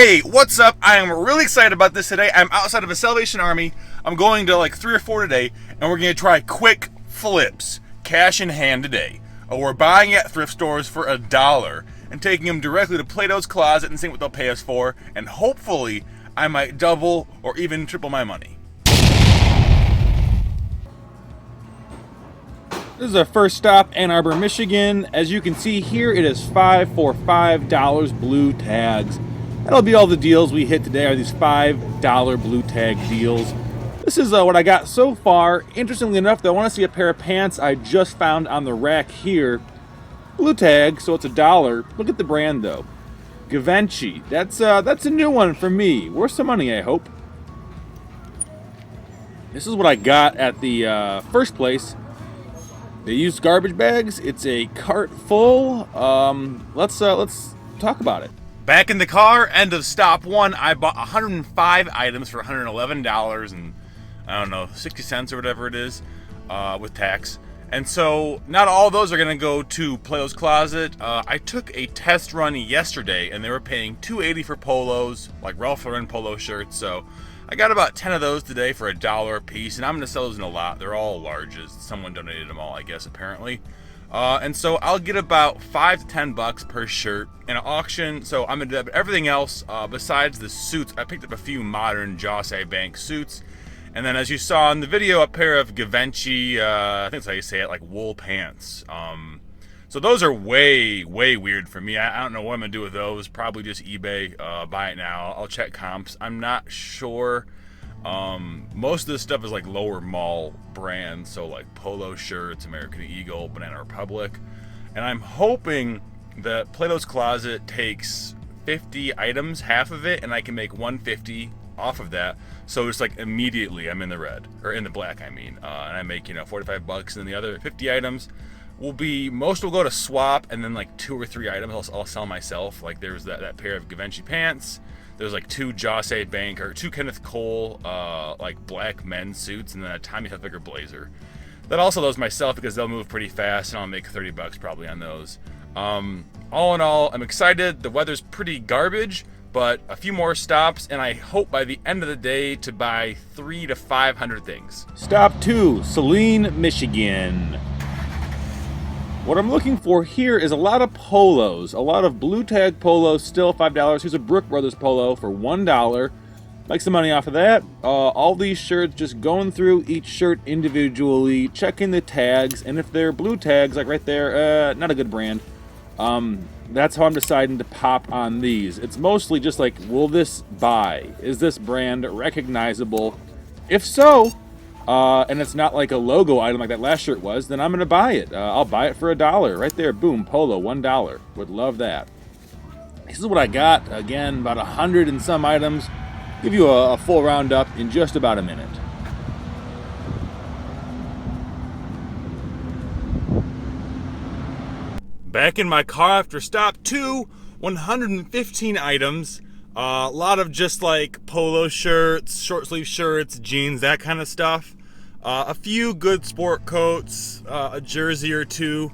Hey, what's up? I am really excited about this today. I'm outside of a Salvation Army. I'm going to like 3 or 4 today, and we're going to try quick flips, cash in hand today. We're buying at thrift stores for $1 and taking them directly to Plato's closet and seeing what they'll pay us for, and hopefully I might double or even triple my money. This is our first stop, Ann Arbor, Michigan. As you can see here, it is 5 for $5 blue tags. That'll be all the deals we hit today, are these $5 blue tag deals. This is what I got so far. Interestingly enough, though, I want to see a pair of pants I just found on the rack here. Blue tag, so it's $1. Look at the brand, though. Givenchy. That's a new one for me. Worth some money, I hope. This is what I got at the first place. They used garbage bags. It's a cart full. Let's talk about it. Back in the car, end of stop one. I bought 105 items for $111 and I don't know, 60 cents or whatever it is, with tax. And so not all those are gonna go to Plato's Closet. I took a test run yesterday and they were paying $2.80 for polos, like Ralph Lauren polo shirts. So I got about 10 of those today for $1 a piece, and I'm gonna sell those in a lot. They're all larges. Someone donated them all, I guess, apparently. And so I'll get about $5 to $10 per shirt in an auction. So I'm gonna do everything else besides the suits. I picked up a few modern Jose Bank suits, and then as you saw in the video, a pair of Givenchy, I think that's how you say it, like wool pants. So those are way weird for me. I don't know what I'm gonna do with those. Probably just eBay, buy it now. I'll check comps. I'm not sure. Most of this stuff is like lower mall brands, so like polo shirts, American Eagle, Banana Republic, and I'm hoping that Plato's Closet takes 50 items, half of it, and I can make 150 off of that. So it's like immediately I'm in the red, or in the black, I mean, and I make, $45, and then the other 50 items most will go to swap, and then like 2 or 3 items I'll sell myself. Like there's that pair of Givenchy pants. There's like 2 Jose Bank or 2 Kenneth Cole like black men's suits, and then a Tommy Hilfiger blazer. That also those myself because they'll move pretty fast, and I'll make $30 probably on those. All in all, I'm excited. The weather's pretty garbage, but a few more stops, and I hope by the end of the day to buy 300 to 500 things. Stop 2, Saline, Michigan. What I'm looking for here is a lot of polos, a lot of blue tag polos, still $5. Here's a Brook Brothers polo for $1. Make some money off of that. All these shirts, just going through each shirt individually, checking the tags, and if they're blue tags, like right there, not a good brand. That's how I'm deciding to pop on these. It's mostly just like, will this buy? Is this brand recognizable? If so, and it's not like a logo item like that last shirt was, then I'm gonna buy it. I'll buy it for $1 right there. Boom, polo, $1. Would love that. This is what I got. Again, about 100 and some items. Give you a full roundup in just about a minute. Back in my car after stop 2, 115 items. A lot of just like polo shirts, short sleeve shirts, jeans, that kind of stuff. A few good sport coats, a jersey or 2.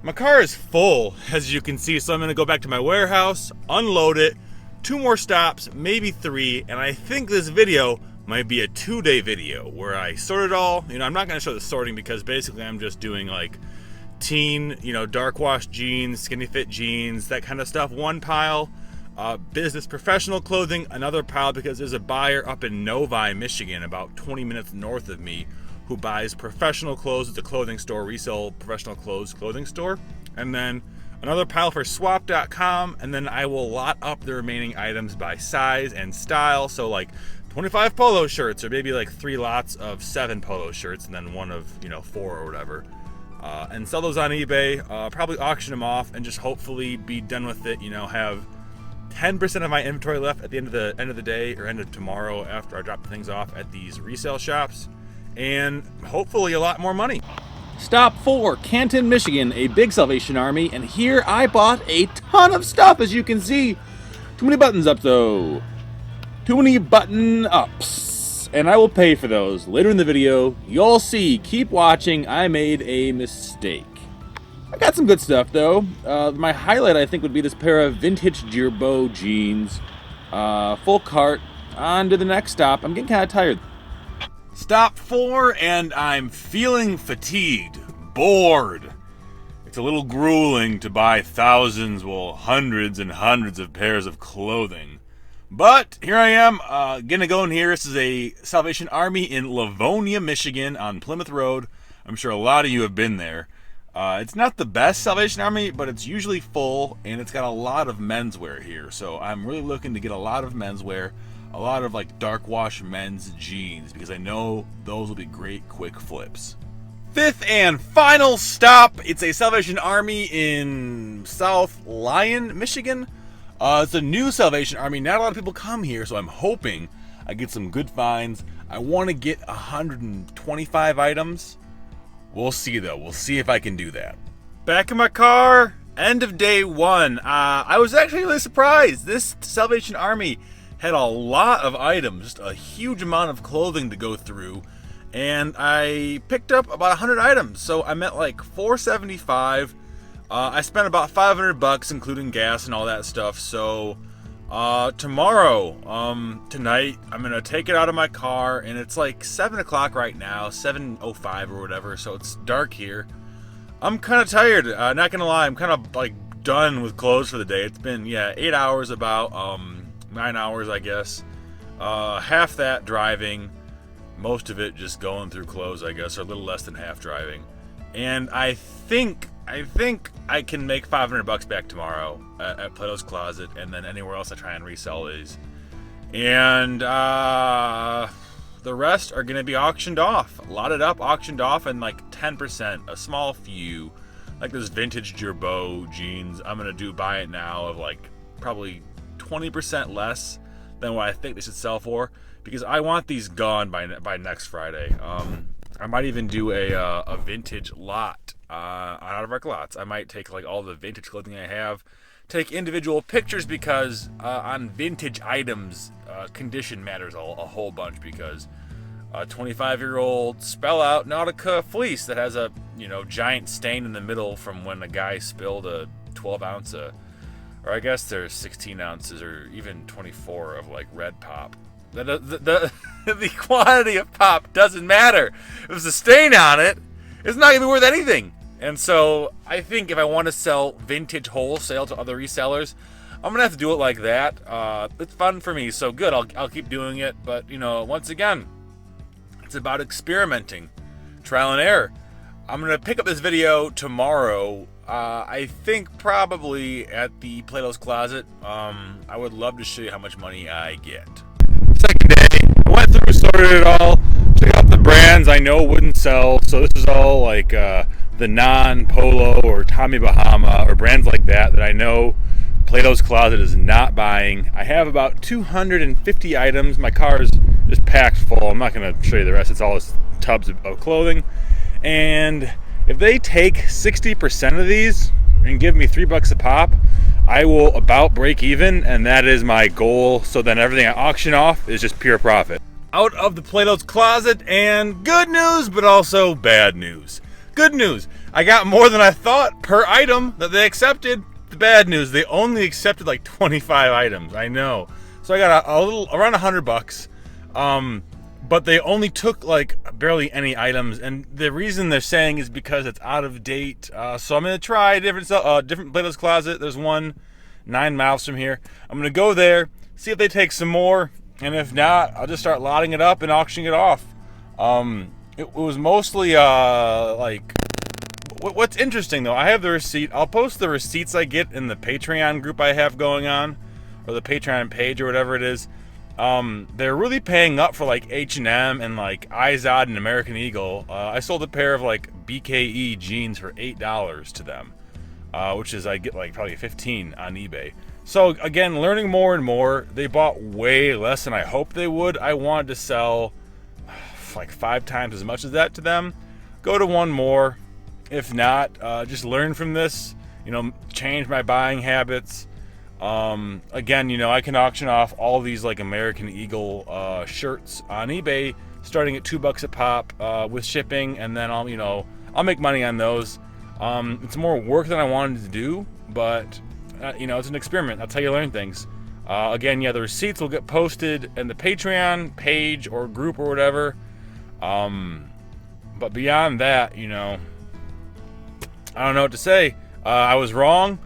My car is full, as you can see, so I'm gonna go back to my warehouse, unload it, 2 more stops, maybe 3, and I think this video might be a 2-day video where I sort it all. I'm not gonna show the sorting because basically I'm just doing like teen, dark wash jeans, skinny fit jeans, that kind of stuff, one pile. Business professional clothing, another pile, because there's a buyer up in Novi, Michigan, about 20 minutes north of me, who buys professional clothes at the clothing store, Resale professional clothes clothing store. And then another pile for swap.com, and then I will lot up the remaining items by size and style. So like 25 polo shirts, or maybe like 3 lots of 7 polo shirts, and then one of 4 or whatever. And sell those on eBay, probably auction them off, and just hopefully be done with it. Have 10% of my inventory left at the end of the day, or end of tomorrow after I drop things off at these resale shops, and hopefully a lot more money. Stop 4, Canton, Michigan, a big Salvation Army, and here I bought a ton of stuff, as you can see. Too many buttons up though. Too many button ups, and I will pay for those later in the video. You'll see. Keep watching. I made a mistake. I got some good stuff though. My highlight, I think, would be this pair of vintage Girbeau jeans. Full cart. On to the next stop. I'm getting kind of tired. Stop 4, and I'm feeling fatigued, bored. It's a little grueling to buy thousands, well, hundreds and hundreds of pairs of clothing. But here I am, gonna go in here. This is a Salvation Army in Livonia, Michigan on Plymouth Road. I'm sure a lot of you have been there. It's not the best Salvation Army, but it's usually full, and it's got a lot of menswear here. So I'm really looking to get a lot of menswear, a lot of like dark wash men's jeans, because I know those will be great quick flips. Fifth and final stop. It's a Salvation Army in South Lyon, Michigan. It's a new Salvation Army. Not a lot of people come here, so I'm hoping I get some good finds. I want to get 125 items. We'll see, though. We'll see if I can do that. Back in my car, end of day 1. I was actually really surprised. This Salvation Army had a lot of items, just a huge amount of clothing to go through. And I picked up about 100 items, so I'm at like $475. I spent about $500 including gas and all that stuff. So tomorrow, tonight, I'm gonna take it out of my car, and it's like 7 o'clock right now, 7:05 or whatever. So it's dark here. I'm kind of tired. Not gonna lie, I'm kind of like done with clothes for the day. It's been 8 hours, about 9 hours, I guess. Half that driving. Most of it just going through clothes, I guess, or a little less than half driving. And I think I can make $500 back tomorrow at Plato's Closet, and then anywhere else I try and resell these. And the rest are going to be auctioned off, lotted up, auctioned off, and like 10%, a small few, like this vintage Gerbeau jeans. I'm going to buy it now of like probably 20% less than what I think they should sell for, because I want these gone by next Friday. I might even do a vintage lot on Out of Our Lots. I might take like all the vintage clothing I have, take individual pictures, because on vintage items, condition matters a whole bunch, because a 25-year-old Spell Out Nautica fleece that has a giant stain in the middle from when a guy spilled a 12-ounce, or I guess there's 16 ounces or even 24 of like red pop. The quantity of pop doesn't matter. If there's a stain on it, it's not going to be worth anything. And so I think if I want to sell vintage wholesale to other resellers, I'm going to have to do it like that. It's fun for me, so good. I'll keep doing it. But, once again, it's about experimenting, trial and error. I'm going to pick up this video tomorrow. I think probably at the Plato's Closet. I would love to show you how much money I get. Second day, I went through, sorted it all, checked out the brands I know wouldn't sell. So this is all like the non-Polo or Tommy Bahama or brands like that I know Plato's Closet is not buying. I have about 250 items. My car is just packed full. I'm not going to show you the rest. It's all just tubs of clothing. And if they take 60% of these and give me $3 a pop, I will about break even, and that is my goal. So then everything I auction off is just pure profit. Out of the Plato's Closet, and good news, but also bad news. Good news, I got more than I thought per item that they accepted. The bad news, they only accepted like 25 items. I know. So I got a little around $100. But they only took like barely any items, and the reason they're saying is because it's out of date. So I'm gonna try different Plato's Closet. There's one 9 miles from here. I'm gonna go there, see if they take some more, and if not, I'll just start lotting it up and auctioning it off. It was mostly like. What's interesting though, I have the receipt. I'll post the receipts I get in the Patreon group I have going on, or the Patreon page or whatever it is. They're really paying up for like H&M and like Izod and American Eagle. I sold a pair of like BKE jeans for $8 to them, which is I get like probably 15 on eBay. So again, learning more and more. They bought way less than I hoped they would. I wanted to sell like 5 times as much as that to them. Go to one more. If not, just learn from this. Change my buying habits. Again, I can auction off all these like American Eagle shirts on eBay, starting at $2 a pop with shipping, and then I'll make money on those. It's more work than I wanted to do, but it's an experiment. That's how you learn things. Again, yeah, the receipts will get posted in the Patreon page or group or whatever. But beyond that, you know, I don't know what to say. I was wrong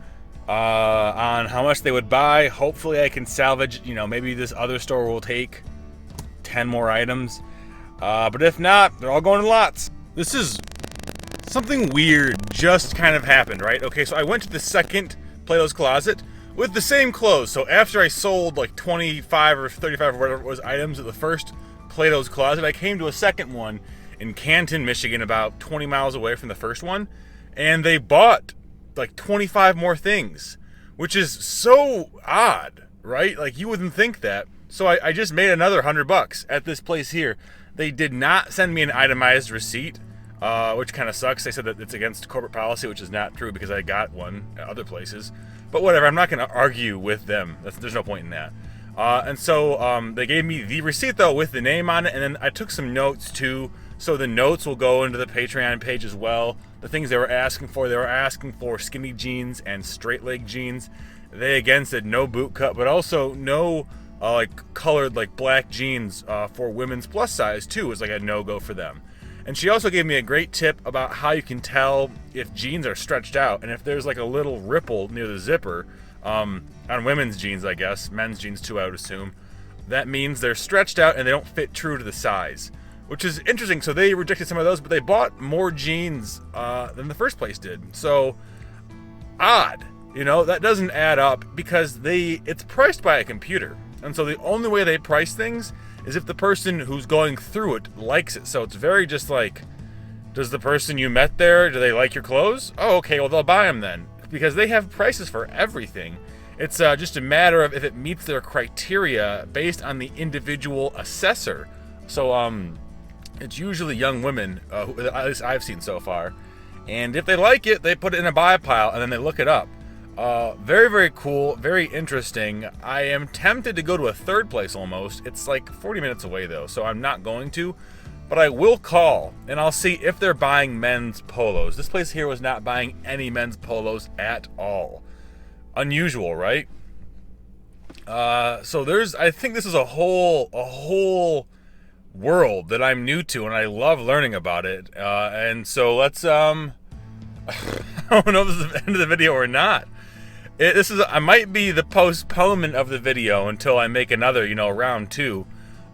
on how much they would buy. Hopefully I can salvage, you know, maybe this other store will take 10 more items. But if not, they're all going to lots. This is something weird just kind of happened, right? Okay, so I went to the second Plato's Closet with the same clothes. So after I sold like 25 or 35 or whatever it was items at the first Plato's Closet, I came to a second one in Canton, Michigan, about 20 miles away from the first one. And they bought like 25 more things, which is so odd, right? Like you wouldn't think that. So I just made another $100 at this place here. They did not send me an itemized receipt, which kind of sucks. They said that it's against corporate policy, which is not true because I got one at other places. But whatever, I'm not going to argue with them. There's no point in that. And so they gave me the receipt, though, with the name on it, and then I took some notes, too. So the notes will go into the Patreon page as well. The things they were asking for skinny jeans and straight leg jeans. They, again, said no boot cut, but also no like colored like black jeans for women's plus size, too, was like a no-go for them. And she also gave me a great tip about how you can tell if jeans are stretched out and if there's like a little ripple near the zipper on women's jeans, I guess. Men's jeans, too, I would assume. That means they're stretched out and they don't fit true to the size, which is interesting. So they rejected some of those, but they bought more jeans than the first place did. So odd, you know, that doesn't add up because it's priced by a computer. And so the only way they price things is if the person who's going through it likes it. So it's very just like, does the person you met there, do they like your clothes? Oh, okay, well, they'll buy them then. Because they have prices for everything. It's just a matter of if it meets their criteria based on the individual assessor. So it's usually young women, who, at least I've seen so far. And if they like it, they put it in a buy pile and then they look it up. Very, very cool, very interesting. I am tempted to go to a third place almost. It's like 40 minutes away though, so I'm not going to. But I will call, and I'll see if they're buying men's polos. This place here was not buying any men's polos at all. Unusual, right? So I think this is a whole world that I'm new to, and I love learning about it. And so let's, I don't know if this is the end of the video or not. I might be the postponement of the video until I make another, round 2.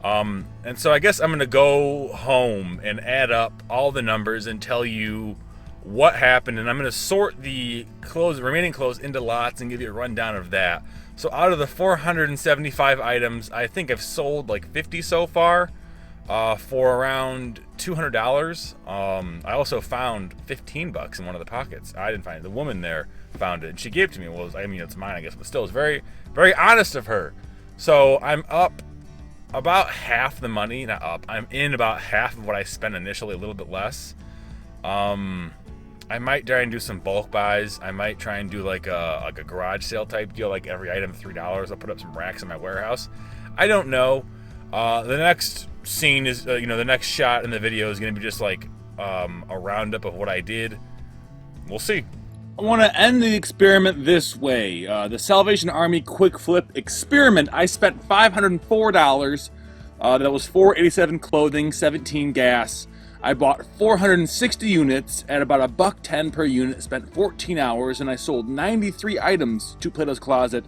And so I guess I'm going to go home and add up all the numbers and tell you what happened. And I'm going to sort the remaining clothes into lots and give you a rundown of that. So out of the 475 items, I think I've sold like 50 so far for around $200. I also found $15 in one of the pockets. I didn't find it. The woman there found it and she gave it to me. Well, it's mine, I guess, but still, it's very, very honest of her. So I'm up about half the money, not up. I'm in about half of what I spent initially, a little bit less. I might try and do some bulk buys. I might try and do like a garage sale type deal, like every item $3. I'll put up some racks in my warehouse. I don't know. The next scene is, the next shot in the video is going to be just like a roundup of what I did. We'll see. I want to end the experiment this way. The Salvation Army Quick Flip Experiment. I spent $504. That was $487 clothing, 17 gas. I bought 460 units at about $1.10 per unit, spent 14 hours, and I sold 93 items to Plato's Closet.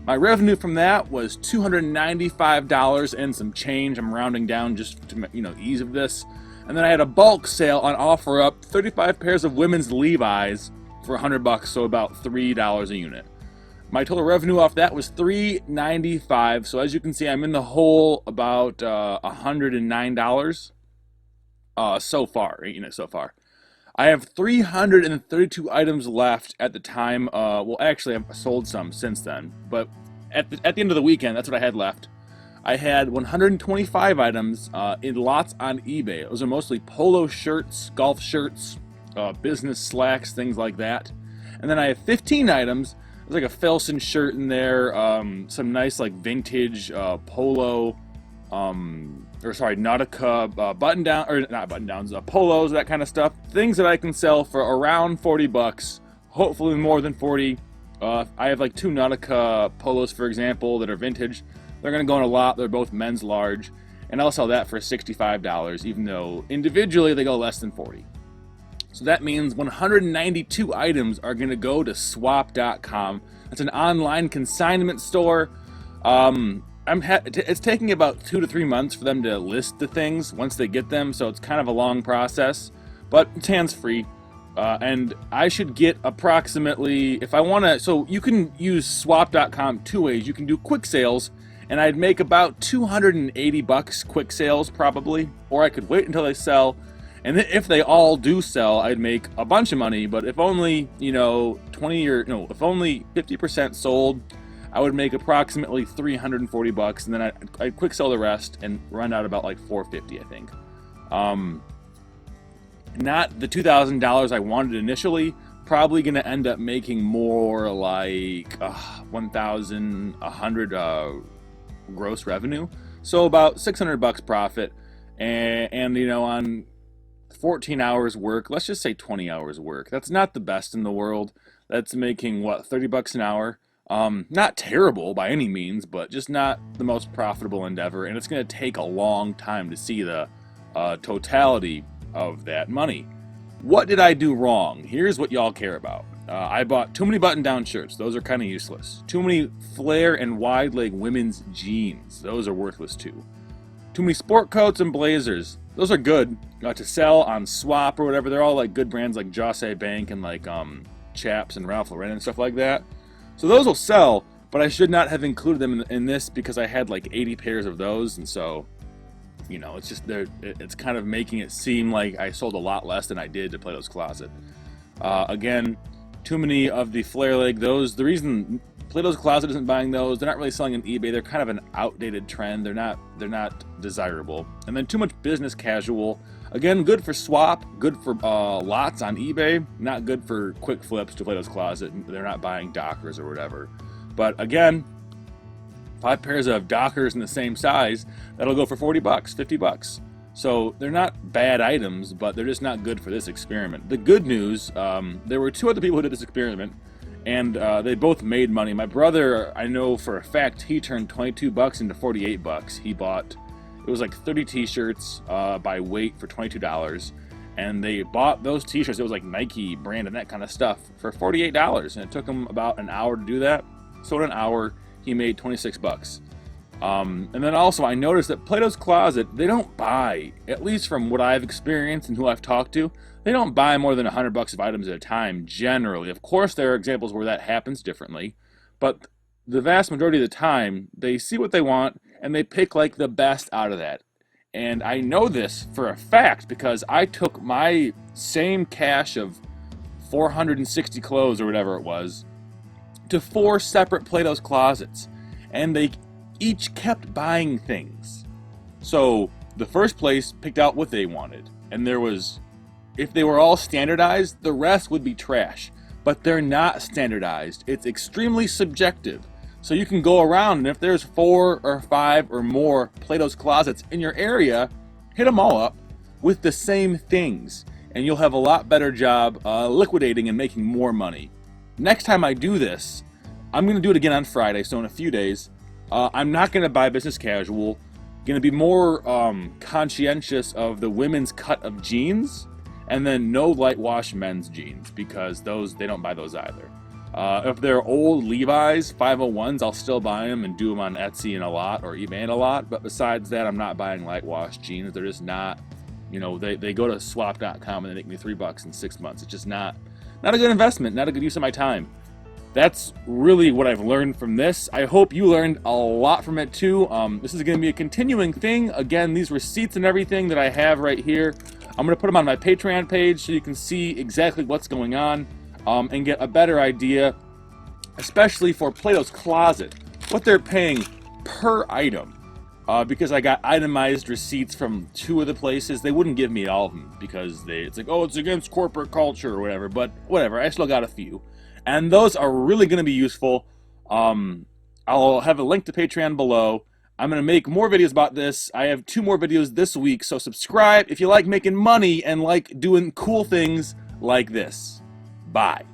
My revenue from that was $295 and some change. I'm rounding down just to, ease of this. And then I had a bulk sale on OfferUp, 35 pairs of women's Levi's for $100, so about $3 a unit. My total revenue off that was $395. So as you can see, I'm in the hole about $109 so far. So far. I have 332 items left at the time. Well, actually, I've sold some since then. But at the end of the weekend, that's what I had left. I had 125 items in lots on eBay. Those are mostly polo shirts, golf shirts, business slacks, things like that. And then I have 15 items. There's like a Felsen shirt in there, some nice like vintage polo, Nautica button down, or not button downs, polos, that kind of stuff. Things that I can sell for around $40, hopefully more than 40. I have like two Nautica polos, for example, that are vintage. They're going to go in a lot. They're both men's large. And I'll sell that for $65, even though individually they go less than $40. So that means 192 items are going to go to swap.com. That's an online consignment store. It's taking about 2 to 3 months for them to list the things once they get them, so it's kind of a long process, but it's hands-free. And I should get approximately, if I want to, so you can use swap.com two ways. You can do quick sales, and I'd make about $280 quick sales probably, or I could wait until they sell. And if they all do sell, I'd make a bunch of money. But if only, if only 50% sold, I would make approximately $340, and then I'd quick sell the rest and run out about like $450, I think. Not the $2,000 I wanted initially. Probably going to end up making more like $1,100 gross revenue. So about $600 profit, and on 14 hours work, let's just say 20 hours work. That's not the best in the world. That's making what, $30 an hour. Not terrible by any means, but just not the most profitable endeavor, and it's going to take a long time to see the totality of that money. What did I do wrong? Here's what y'all care about. I bought too many button-down shirts. Those are kind of useless. Too many flare and wide leg women's jeans. Those are worthless too. Too many sport coats and blazers. Those are good to sell on Swap or whatever. They're all like good brands like Jose Bank and like Chaps and Ralph Lauren and stuff like that. So those will sell, but I should not have included them in this because I had like 80 pairs of those, and so it's just it's kind of making it seem like I sold a lot less than I did to Plato's Closet. Again, too many of the flare leg. The reason Plato's Closet isn't buying those, they're not really selling on eBay. They're kind of an outdated trend. They're not desirable. And then too much business casual. Again, good for Swap, good for lots on eBay, not good for quick flips to Plato's Closet. They're not buying Dockers or whatever. But again, 5 pairs of Dockers in the same size, that'll go for $40, $50. So they're not bad items, but they're just not good for this experiment. The good news, there were 2 other people who did this experiment, and they both made money. My brother, I know for a fact, he turned $22 into $48. He bought, it was like 30 t-shirts by weight for $22, and they bought those t-shirts, it was like Nike brand and that kind of stuff, for $48, and it took him about an hour to do that. So in an hour, he made $26. And then also I noticed that Plato's Closet, they don't buy, at least from what I've experienced and who I've talked to, they don't buy more than $100 of items at a time, generally. Of course, there are examples where that happens differently, but the vast majority of the time, they see what they want, and they pick like the best out of that. And I know this for a fact because I took my same cache of 460 clothes or whatever it was to 4 separate Plato's Closets, and they each kept buying things. So the first place picked out what they wanted, and if they were all standardized, the rest would be trash. But they're not standardized. It's extremely subjective. So you can go around, and if there's 4 or 5 or more Plato's Closets in your area, hit them all up with the same things, and you'll have a lot better job liquidating and making more money. Next time I do this, I'm going to do it again on Friday, so in a few days. I'm not going to buy business casual. Going to be more conscientious of the women's cut of jeans, and then no light wash men's jeans, because they don't buy those either. If they're old Levi's 501s, I'll still buy them and do them on Etsy and a lot, or eBay and a lot. But besides that, I'm not buying light wash jeans. They're just not, they go to swap.com and they make me $3 in 6 months. It's just not a good investment, not a good use of my time. That's really what I've learned from this. I hope you learned a lot from it too. This is going to be a continuing thing. Again, these receipts and everything that I have right here, I'm going to put them on my Patreon page so you can see exactly what's going on and get a better idea, especially for Plato's Closet, what they're paying per item. Because I got itemized receipts from 2 of the places. They wouldn't give me all of them because it's like, oh, it's against corporate culture or whatever. But whatever, I still got a few. And those are really going to be useful. I'll have a link to Patreon below. I'm going to make more videos about this. I have 2 more videos this week, so subscribe if you like making money and like doing cool things like this. Bye.